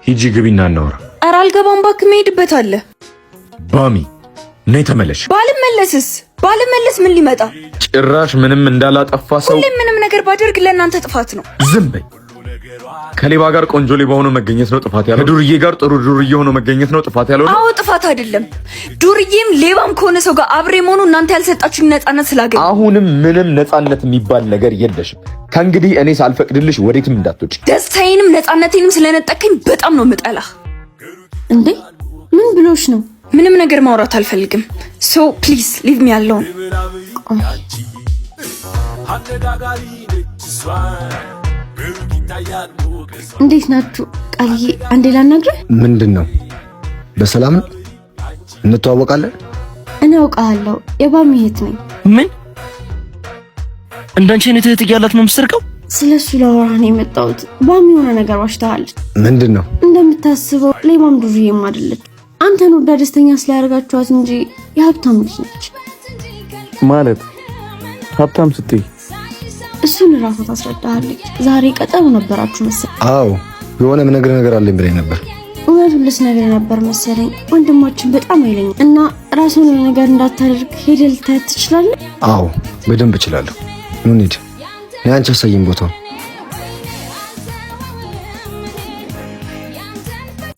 ሂጂ ግቢና እናወራ። ኧረ አልገባም እባክህ፣ መሄድበት አለ። ባሚ ነይ ተመለሽ። ባልመለስ ምን ሊመጣ? ጭራሽ ምንም እንዳላጠፋ ሰው ሁሌም ምንም ነገር ባደርግ ለእናንተ ጥፋት ነው። ዝም በይ። ከሌባ ጋር ቆንጆ ሌባ ሆኖ መገኘት ነው ጥፋት ያለው? ከዱርዬ ጋር ጥሩ ዱርዬ ሆኖ መገኘት ነው ጥፋት ያለው? አዎ ጥፋት አይደለም። ዱርዬም ሌባም ከሆነ ሰው ጋር አብሬ መሆኑ እናንተ ያልሰጣችሁኝ ነፃነት ስላገኘ። አሁንም ምንም ነፃነት የሚባል ነገር የለሽም። ከእንግዲህ እኔ ሳልፈቅድልሽ ወዴትም እንዳትወጪ። ደስታዬንም ነፃነቴንም ስለነጠቀኝ በጣም ነው የምጠላህ። እንዴ ምን ብሎሽ ነው? ምንም ነገር ማውራት አልፈልግም። ሶ ፕሊዝ ሊቭ ሚ አሎን። እንዴት ናችሁ? ቃልዬ አንዴ ላናግርህ። ምንድነው? በሰላም ነው? እንተዋወቃለን? እኔ አውቃለሁ፣ የባሚ እህት ነኝ። ምን? እንዳንቺ አይነት እህት እያላት ነው የምትሰርቀው? ስለሱ ላወራህ ነው የመጣሁት። ባሚ የሆነ ነገር ዋሽታለች። ምንድነው? እንደምታስበው ሌባም ዱርዬም አይደለች። አንተን ወዳ ደስተኛ ስላደረጋችኋት እንጂ የሀብታም ልጅ ነች። ማለት ሀብታም ስትይ? እሱን ራሷ ታስረዳሃለች። ዛሬ ቀጠሮ ነበራችሁ መሰለኝ። አዎ የሆነ ነገር አለኝ ብለኝ ነበር። እውነቱን ልትነግረኝ ነበር መሰለኝ። ወንድማችን በጣም አይለኝ እና ራሱን ነገር እንዳታደርግ ሄደህ ልታያት ትችላለህ? አዎ በደንብ እችላለሁ። ኑ እንሂድ። አንቺ አሳይኝ ቦታው።